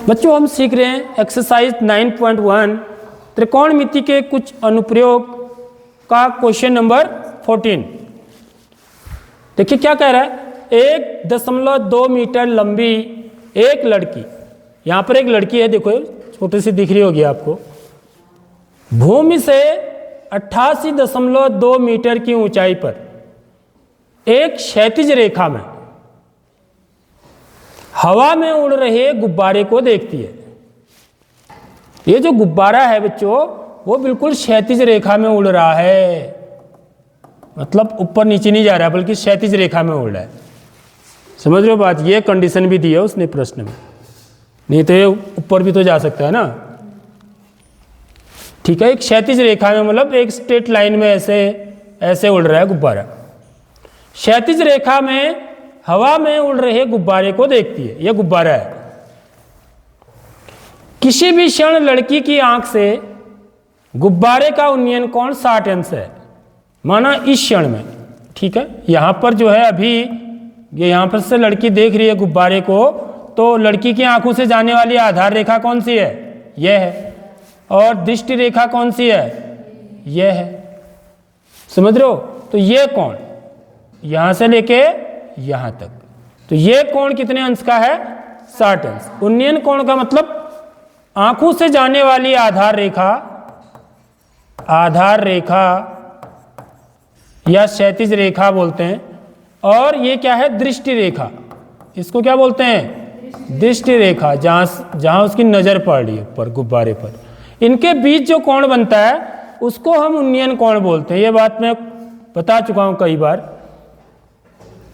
बच्चों हम सीख रहे हैं एक्सरसाइज 9.1 त्रिकोणमिति के कुछ अनुप्रयोग का क्वेश्चन नंबर 14। देखिए क्या कह रहा है, 1.2 मीटर लंबी एक लड़की, यहाँ पर एक लड़की है, देखो छोटी सी दिख रही होगी आपको, भूमि से 88.2 मीटर की ऊंचाई पर एक क्षैतिज रेखा में हवा में उड़ रहे गुब्बारे को देखती है। ये जो गुब्बारा है बच्चों वो बिल्कुल क्षैतिज रेखा में उड़ रहा है, मतलब ऊपर नीचे नहीं जा रहा बल्कि क्षैतिज रेखा में उड़ रहा है। समझ रहे हो बात? ये कंडीशन भी दी है उसने प्रश्न में, नहीं तो ये ऊपर भी तो जा सकता है ना। ठीक है, एक क्षैतिज रेखा में मतलब एक स्ट्रेट लाइन में ऐसे ऐसे उड़ रहा है गुब्बारा। क्षैतिज रेखा में हवा में उड़ रहे गुब्बारे को देखती है, यह गुब्बारा है। किसी भी क्षण लड़की की आंख से गुब्बारे का उन्नयन कोण 60 अंश है, माना इस क्षण में। ठीक है, यहां पर जो है अभी ये यहां पर से लड़की देख रही है गुब्बारे को, तो लड़की की आंखों से जाने वाली आधार रेखा कौन सी है? यह है। और दृष्टि रेखा कौन सी है? यह है। समझ रहे हो? तो ये कोण यहां से लेके यहां तक, तो ये कोण कितने अंश का है? 60 अंश। उन्नयन कोण का मतलब आंखों से जाने वाली आधार रेखा या क्षैतिज रेखा बोलते हैं। और ये क्या है? दृष्टि रेखा। इसको क्या बोलते हैं? दृष्टि रेखा, जहां उसकी नजर पड़ रही है ऊपर गुब्बारे पर। इनके बीच जो कोण बनता है उसको हम उन्नयन कोण बोलते हैं। ये बात मैं बता चुका हूं कई बार।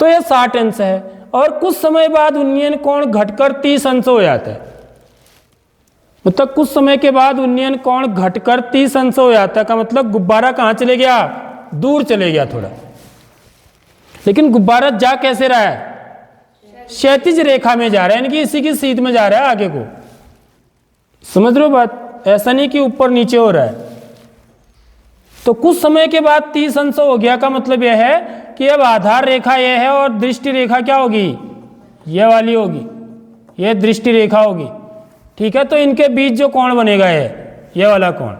तो ये 60 अंश है और कुछ समय बाद उन्नयन कोण घटकर 30 अंश हो जाता है। मतलब कुछ समय के बाद उन्नयन कोण घटकर 30 अंश हो जाता है का मतलब गुब्बारा कहां चले गया? दूर चले गया थोड़ा। लेकिन गुब्बारा जा कैसे रहा है? क्षैतिज रेखा में जा रहा है, यानी कि इसी की सीध में जा रहा है आगे को। समझ रहे हो बात? ऐसा नहीं कि ऊपर नीचे हो रहा है। तो कुछ समय के बाद 30 अंश हो गया का मतलब यह है कि अब आधार रेखा यह है और दृष्टि रेखा क्या होगी? यह वाली होगी, यह दृष्टि रेखा होगी। ठीक है, तो इनके बीच जो कोण बनेगा ये वाला कोण,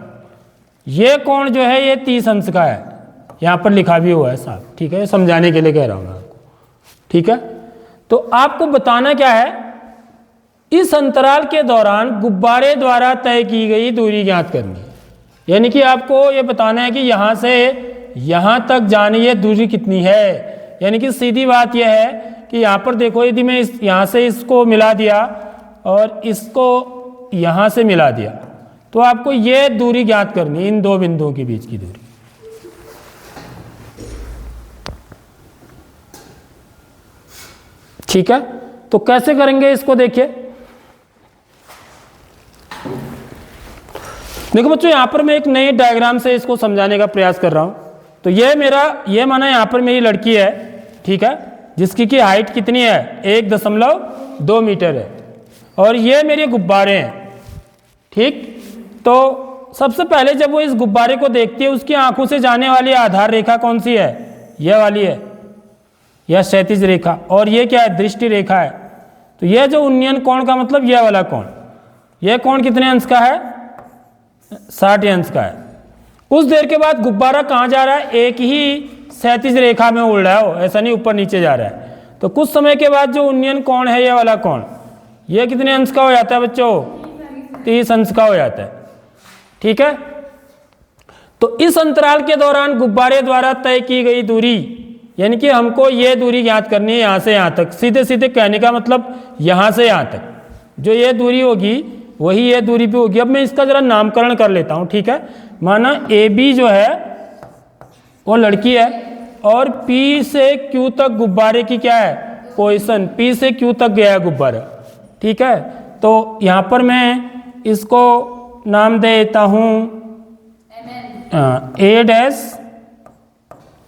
ये कोण जो है ये 30 अंश का है। यहां पर लिखा भी हुआ है साहब। ठीक है, समझाने के लिए कह रहा हूं मैं आपको। ठीक है, तो आपको बताना क्या है, इस अंतराल के दौरान गुब्बारे द्वारा तय की गई दूरी ज्ञात करनी है। यानी कि आपको ये बताना है कि यहां से यहां तक जाने ये दूरी कितनी है। यानी कि सीधी बात यह है कि यहां पर देखो, यदि मैं यहां से इसको मिला दिया और इसको यहां से मिला दिया तो आपको ये दूरी ज्ञात करनी है, इन दो बिंदुओं के बीच की दूरी। ठीक है, तो कैसे करेंगे इसको देखिए। देखो बच्चों, यहां पर मैं एक नए डायग्राम से इसको समझाने का प्रयास कर रहा हूं। तो ये माना यहां पर मेरी लड़की है, ठीक है, जिसकी की हाइट कितनी है? 1.2 मीटर है और ये मेरे गुब्बारे हैं। ठीक, तो सबसे पहले जब वो इस गुब्बारे को देखती है उसकी आंखों से जाने वाली आधार रेखा कौन सी है? यह वाली है, यह क्षैतिज रेखा। और ये क्या है? दृष्टि रेखा है। तो यह जो उन्नयन कोण का मतलब यह वाला कोण, यह कोण कितने अंश का है? 60 अंश का है। कुछ देर के बाद गुब्बारा कहां जा रहा है? एक ही क्षैतिज रेखा में उड़ रहा है, ऐसा नहीं ऊपर नीचे जा रहा है। तो कुछ समय के बाद जो उन्नयन कोण है यह वाला कोण, यह कितने अंश का हो जाता है बच्चों? 30 अंश का हो जाता है। ठीक है, तो इस अंतराल के दौरान गुब्बारे द्वारा तय की गई दूरी, यानी कि हमको ये दूरी ज्ञात करनी है यहां से यहां तक। सीधे सीधे कहने का मतलब यहां से यहां तक जो ये दूरी होगी वही ये दूरी भी होगी। अब मैं इसका जरा नामकरण कर लेता हूं। ठीक है, माना AB जो है वो लड़की है और P से Q तक गुब्बारे की क्या है? पोजीशन। P से Q तक गया है गुब्बारा। ठीक है, तो यहां पर मैं इसको नाम दे देता हूं A'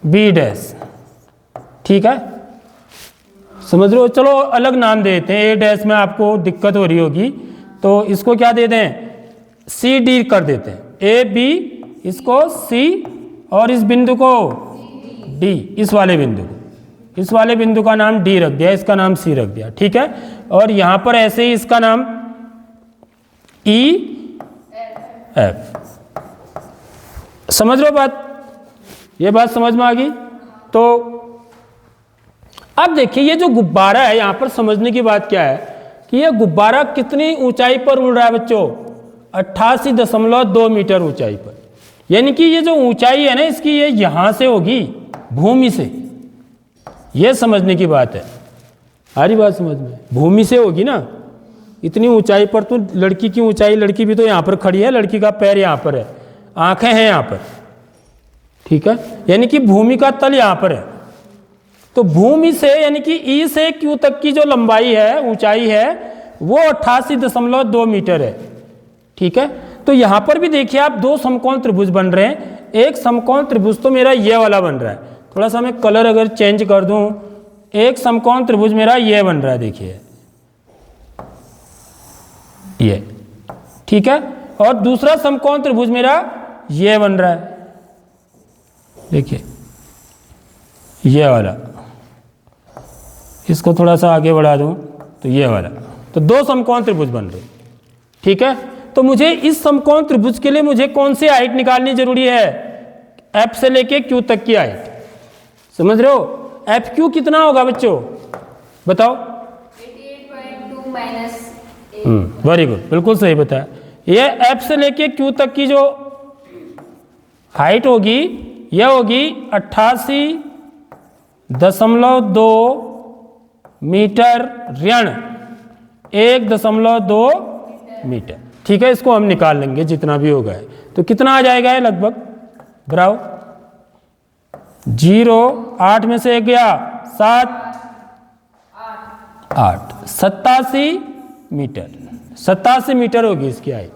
B'। ठीक है, समझ रहे हो? चलो अलग नाम दे देते हैं। A' में आपको दिक्कत हो रही होगी तो इसको क्या दे दें? CD कर देते हैं। A B, इसको C और इस बिंदु को D, इस वाले बिंदु का नाम D रख दिया, इसका नाम C रख दिया। ठीक है, और यहां पर ऐसे ही इसका नाम ई एफ। समझ रहे हो बात? ये बात समझ में आ गई? तो अब देखिए ये जो गुब्बारा है, यहां पर समझने की बात क्या है कि ये गुब्बारा कितनी ऊंचाई पर उड़ रहा है बच्चों? 88.2 मीटर ऊंचाई पर। यानी कि ये जो ऊंचाई है ना इसकी, ये यहां से होगी, भूमि से। ये समझने की बात है। सारी बात समझ में? भूमि से होगी ना इतनी ऊंचाई पर। तो लड़की की ऊंचाई, लड़की भी तो यहां पर खड़ी है, लड़की का पैर यहां पर है, आंखें हैं यहां पर, ठीक है। यानी कि भूमि का तल यहां पर है। तो भूमि से यानी कि ई से क्यू तक की जो लंबाई है, ऊंचाई है, वो 88.2 मीटर है, ठीक है। तो यहां पर भी देखिए आप दो समकोण त्रिभुज बन रहे हैं। एक समकोण त्रिभुज तो मेरा ये वाला बन रहा है, थोड़ा सा मैं कलर अगर चेंज कर दूं, एक समकोण त्रिभुज मेरा ये बन रहा है, देखिए ये, ठीक है। और दूसरा समकोण त्रिभुज मेरा ये बन रहा है, देखिए ये वाला। इसको थोड़ा सा आगे बढ़ा दूं तो ये वाला। तो दो समकोण त्रिभुज बन रहे, ठीक है। तो मुझे इस समकोण त्रिभुज के लिए मुझे कौन सी हाइट निकालनी जरूरी है? एफ से लेके क्यू तक की हाइट। समझ रहे हो? एफ क्यू कितना होगा बच्चों, बताओ? 88.2 - वेरी गुड, बिल्कुल सही बताया। ये एफ से लेके क्यू तक की जो हाइट होगी यह होगी 88.2 मीटर ऋण 1.2 मीटर, ठीक है। इसको हम निकाल लेंगे जितना भी होगा। तो कितना आ जाएगा है लगभग, बताओ? 0, 8 में से 1 गया, 7, 8, 87 मीटर। 87 मीटर होगी इसकी हाइट,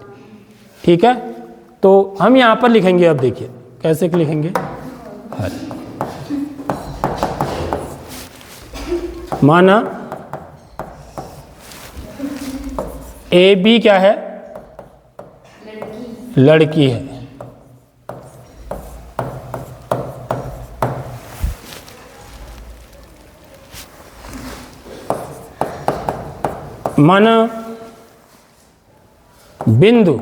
ठीक है। तो हम यहां पर लिखेंगे, अब देखिए कैसे लिखेंगे। माना ए बी क्या है? लड़की है। माना बिंदु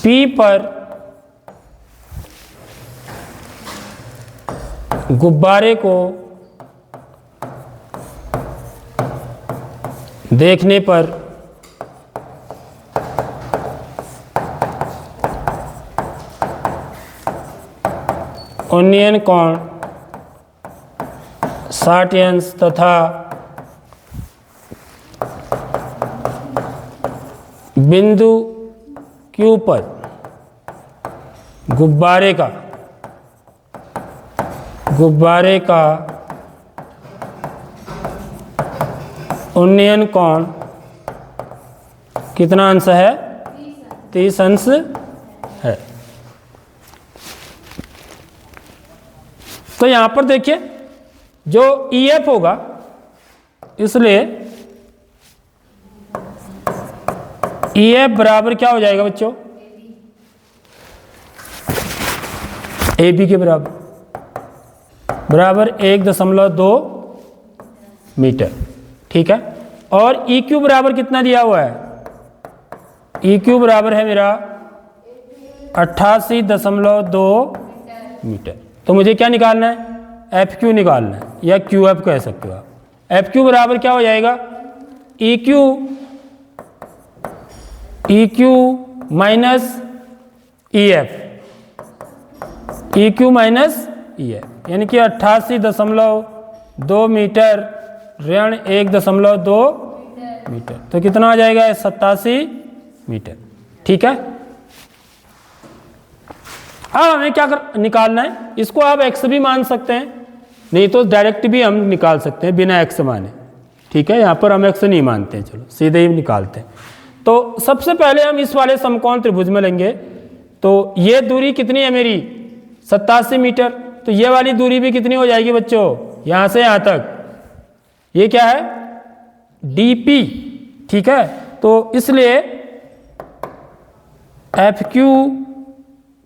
P पर गुब्बारे को देखने पर उन्नयन कोण 60 अंश तथा बिंदु Q पर गुब्बारे का उन्नयन कोण कितना अंश है? 30 अंश है। तो यहां पर देखिए जो EF होगा, इसलिए EF बराबर क्या हो जाएगा बच्चों? AB के बराबर 1.2 मीटर, ठीक है। और EQ बराबर कितना दिया हुआ है? EQ बराबर है मेरा 88.2 मीटर। तो मुझे क्या निकालना है? FQ निकालना है, या QF कह सकते हो आप। FQ बराबर क्या हो जाएगा? EQ minus EF, EQ minus EF, यानी कि 88.2 मीटर ऋण 1.2 मीटर। तो कितना आ जाएगा? 87 मीटर, ठीक है। अब हमें क्या निकालना है? इसको आप x भी मान सकते हैं, नहीं तो डायरेक्ट भी हम निकाल सकते हैं बिना x माने, ठीक है। यहाँ पर हम x नहीं मानते हैं, चलो सीधे ही निकालते हैं। तो सबसे पहले हम इस वाले समकोण त्रिभुज में लेंगे। तो ये दूरी कितनी है मेरी? 87 मीटर। तो ये वाली दूरी भी कितनी हो जाएगी बच्चों? यहाँ से यहाँ तक ये क्या है? DP, ठीक है। तो इसलिए FQ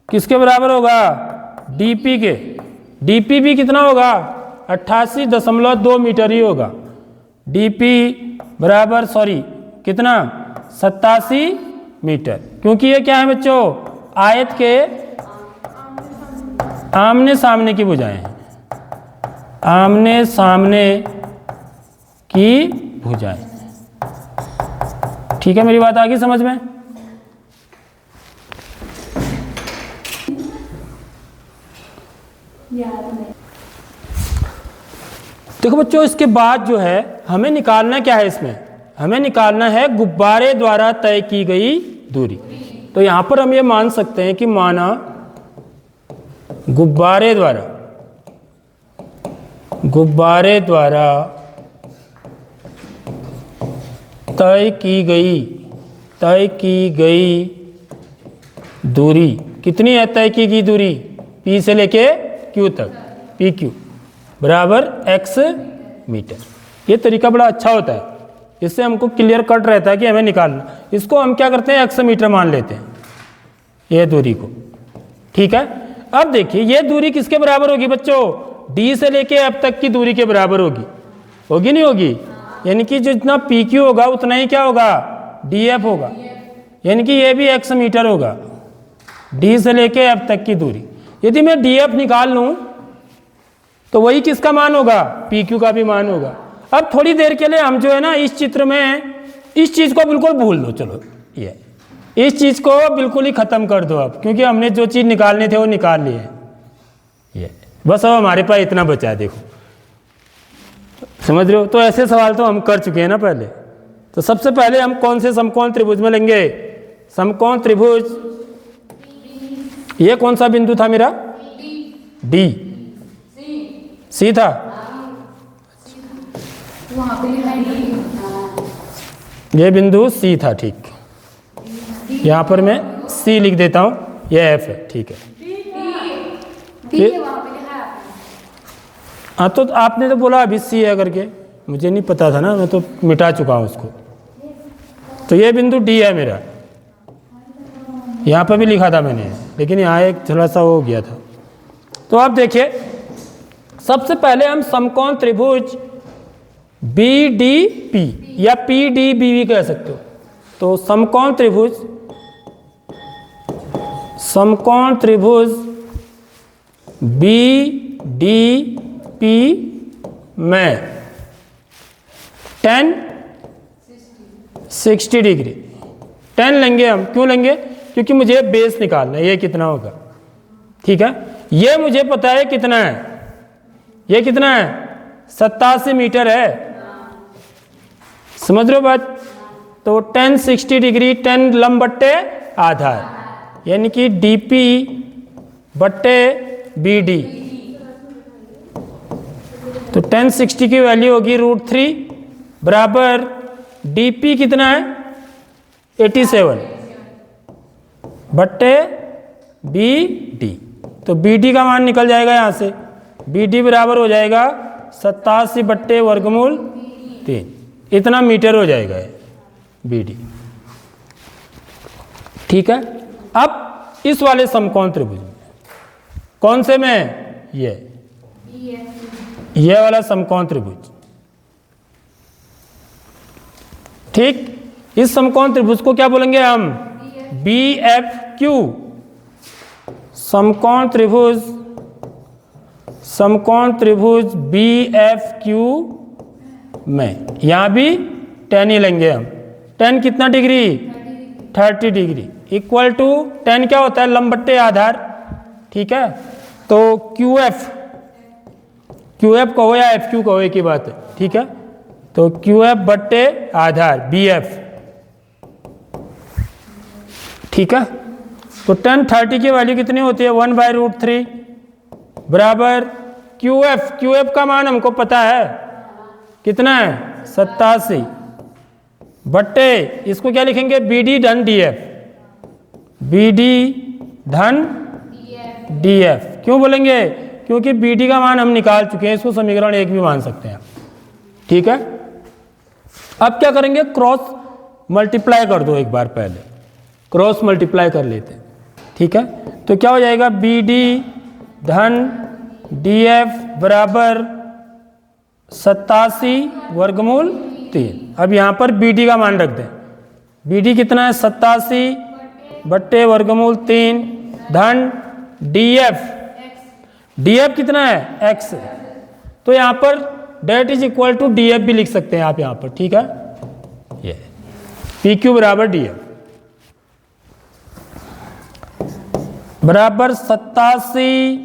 किसके बराबर होगा? DP के। DP भी कितना होगा? 88.2 मीटर ही होगा। डीपी बराबर कितना 87 मीटर, क्योंकि ये क्या है बच्चों, आयत के आमने सामने की भुजाएं हैं, आमने सामने की भुजाएं। ठीक है, मेरी बात आ गई समझ में? देखो बच्चों, इसके बाद जो है हमें निकालना क्या है, इसमें हमें निकालना है गुब्बारे द्वारा तय की गई दूरी। तो यहां पर हम ये मान सकते हैं कि माना गुब्बारे द्वारा तय की गई दूरी कितनी है? तय की गई दूरी P से लेके Q तक, PQ बराबर x मीटर। ये तरीका बड़ा अच्छा होता है, इससे हमको क्लियर कट रहता है कि हमें निकालना। इसको हम क्या करते हैं, x मीटर मान लेते हैं ये दूरी को। ठीक है, अब देखिए ये दूरी किसके बराबर होगी बच्चों? D से लेके F तक की दूरी के बराबर होगी नहीं होगी? यानी कि जितना PQ होगा उतना ही क्या होगा, DF होगा। यानी कि ये भी x मीटर होगा, D से लेके F तक की दूरी। यदि मैं DF निकाल लूं तो वही किसका मान होगा, PQ का भी मान होगा। अब थोड़ी देर के लिए हम जो है ना इस चित्र में इस चीज को बिल्कुल भूल दो, चलो ये इस चीज को बिल्कुल ही खत्म कर दो अब, क्योंकि हमने जो चीज निकालने थे वो निकाल लिए। ये बस अब हमारे पास इतना बचा है, देखो समझ रहे हो? तो ऐसे सवाल तो हम कर चुके हैं ना पहले। तो सबसे पहले हम कौन से समकोण त्रिभुज में लेंगे? समकोण त्रिभुज, ये कौन सा बिंदु था मेरा? D, C था। ये बिंदु C था, ठीक। यहाँ पर मैं C लिख देता हूँ, ये F है, ठीक है। हाँ, तो आपने तो बोला अभी C है करके, मुझे नहीं पता था ना, मैं तो मिटा चुका हूँ उसको। तो ये बिंदु D है मेरा, यहाँ पर भी लिखा था मैंने, लेकिन यहाँ एक थोड़ा सा हो गया था। तो आप देखिए, सबसे पहले हम समकोण त्रिभुज BDP या PDB भी कह सकते हो। तो समकोण त्रिभुज BDP में tan 60 डिग्री 10 लेंगे हम। क्यों लेंगे? क्योंकि मुझे बेस निकालना है, ये कितना होगा। ठीक है, ये मुझे पता है कितना है, ये कितना है, 87 मीटर है। समझ रहे हो बात? तो tan 60 डिग्री 10 लंब बट्टे आधार, यानी कि DP बट्टे BD। तो tan 60 की वैल्यू होगी √3 बराबर DP कितना है, 87 बट्टे BD। तो BD का मान निकल जाएगा यहाँ से, BD बराबर हो जाएगा 87 बट्टे वर्गमूल 3, इतना मीटर हो जाएगा BD। ठीक है, अब इस वाले समकोण त्रिभुज में, कौन से में, ये वाला समकोण त्रिभुज। ठीक, इस समकोण त्रिभुज को क्या बोलेंगे हम, BFQ। समकोण त्रिभुज BFQ में यहां भी tan ही लेंगे हम। tan कितना degree, 30 degree, equal to tan क्या होता है, लंब बट्टे आधार। ठीक है, तो QF कहो या FQ कहो, एक ही बात है। ठीक है, तो QF बट्टे आधार BF। ठीक है, तो tan 30 की वैल्यू कितनी होती है, 1/√3 बराबर QF का मान हमको पता है कितना है, 87 बट्टे, इसको क्या लिखेंगे, BD धन DF, BD धन DF। क्यों बोलेंगे, क्योंकि BD का मान हम निकाल चुके हैं, इसको समीकरण 1 भी मान सकते हैं। ठीक है, अब क्या करेंगे, क्रॉस मल्टीप्लाई कर दो एक बार, पहले क्रॉस मल्टीप्लाई कर लेते हैं। ठीक है, तो क्या हो जाएगा, BD धन DF बराबर 87 वर्गमूल 3। अब यहाँ पर बी डी का मान रख दें। बी डी कितना है 87 बट्टे वर्गमूल 3 धन डी एफ कितना है x। तो यहाँ पर that is equal to D F भी लिख सकते हैं आप यहाँ पर, ठीक है। ये पी क्यू बराबर डी एफ बराबर 87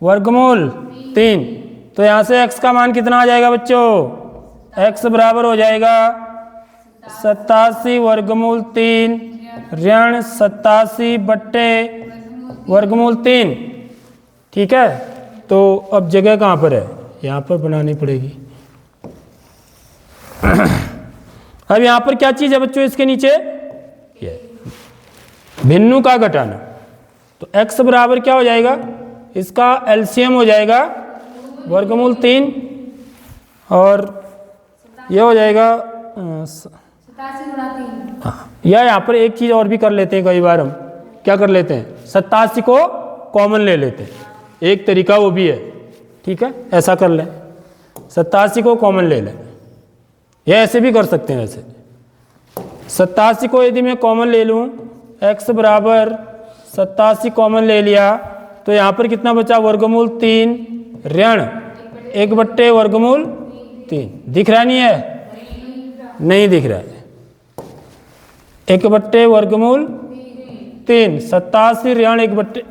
वर्गमूल 3। तो यहाँ से x का मान कितना आ जाएगा बच्चों, x बराबर हो जाएगा 87 वर्गमूल 3 ऋण 87 बट्टे वर्गमूल 3, ठीक है। तो अब जगह कहाँ पर है, यहाँ पर बनानी पड़ेगी। अब यहाँ पर क्या चीज़ है बच्चों इसके नीचे, ये भिन्नु का घटाना। तो x बराबर क्या हो जाएगा, इसका एलसीएम हो जाएगा वर्गमूल 3 और ये हो जाएगा 87 हाँ। या यहाँ पर एक चीज़ और भी कर लेते हैं, कई बार हम क्या कर लेते हैं 87 को कॉमन ले लेते हैं, एक तरीका वो भी है, ठीक है। ऐसा कर लें 87 को कॉमन ले लें, या ऐसे भी कर सकते हैं। वैसे 87 को यदि मैं कॉमन ले लूँ, x बराबर 87 कॉमन ले लिया तो यहाँ पर कितना बचा वर्गमूल 3 ऋण 1 बट्टे वर्गमूल 3। दिख रहा नहीं है, नहीं दिख रहा है। 1 बट्टे वर्गमूल 3, 87 ऋण 1 बट्टे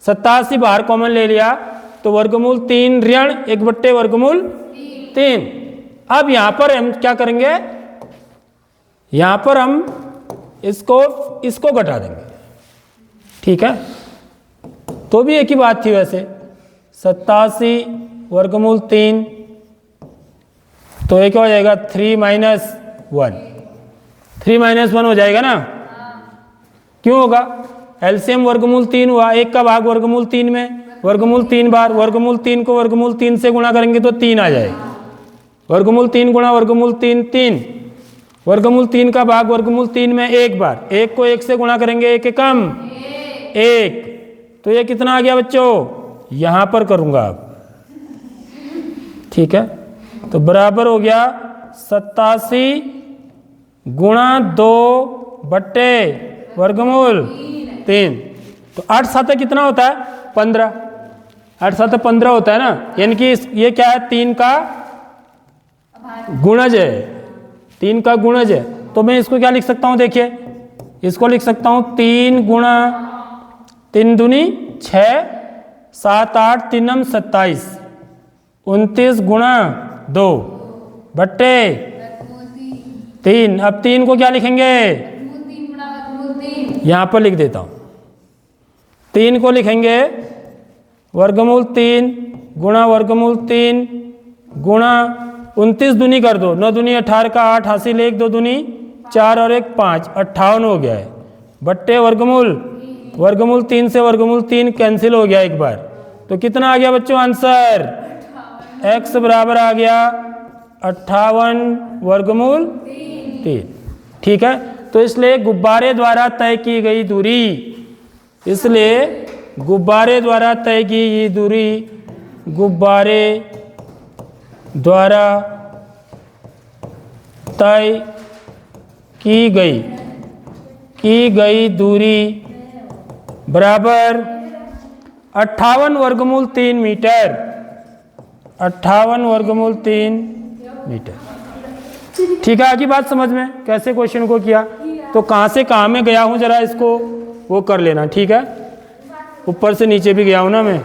87 बाहर कॉमन ले लिया तो वर्गमूल 3 ऋण 1 बट्टे वर्गमूल 3। अब यहाँ पर हम क्या करेंगे, यहाँ पर हम इसको घटा देंगे, ठीक है। तो भी एक ही बात थी वैसे, 87 वर्गमूल 3 तो ये क्या हो जाएगा 3 माइनस 1, 3 माइनस 1 हो जाएगा ना। क्यों होगा, एलसीएम वर्गमूल 3 हुआ, 1 का भाग वर्गमूल 3 में, वर्गमूल 3 बार, वर्गमूल 3 को वर्गमूल 3 से गुणा करेंगे तो 3 आ जाएगा। वर्गमूल 3 गुणा वर्गमूल 3 3, वर्गमूल 3 का भाग वर्गमूल 3 में 1 बार, 1 को 1 से गुणा करेंगे 1 कम 1, तो ये कितना आ गया बच्चों, यहाँ पर करूँगा अब, ठीक है। तो बराबर हो गया 87 गुणा 2 बट्टे वर्गमूल 3। तो 8 7 कितना होता है 15, 8 7 15 होता है ना, यानी कि ये क्या है 3 का गुणज है, 3 का गुणज है। तो मैं इसको क्या लिख सकता हूँ, देखिए इसको लिख सकता हूँ 3 गुणा 3 दूनी 6, 7 8 3 27, 29 गुणा 2 बट्टे 3। अब 3 को क्या लिखेंगे, यहाँ पर लिख देता हूँ, 3 को लिखेंगे वर्गमूल 3 गुणा वर्गमूल 3 गुणा 29 दूनी कर दो, 9 दूनी 18 का 8 हासिल 1 2 दूनी 4 और 1 5, 58 हो गया है बट्टे वर्गमूल 3 से वर्गमूल 3 कैंसिल हो गया एक बार। तो कितना आ गया बच्चों आंसर, x बराबर आ गया 58 वर्गमूल 3, ठीक है। तो इसलिए गुब्बारे द्वारा तय की गई दूरी, इसलिए गुब्बारे द्वारा तय की गई दूरी, गुब्बारे द्वारा तय की गई दूरी बराबर 58 वर्गमूल 3 मीटर, 58 वर्गमूल 3 मीटर, ठीक है। आगे बात समझ में कैसे क्वेश्चन को किया, तो कहाँ से कहाँ में गया हूँ जरा इसको वो कर लेना, ठीक है। ऊपर से नीचे भी गया हूँ ना मैं।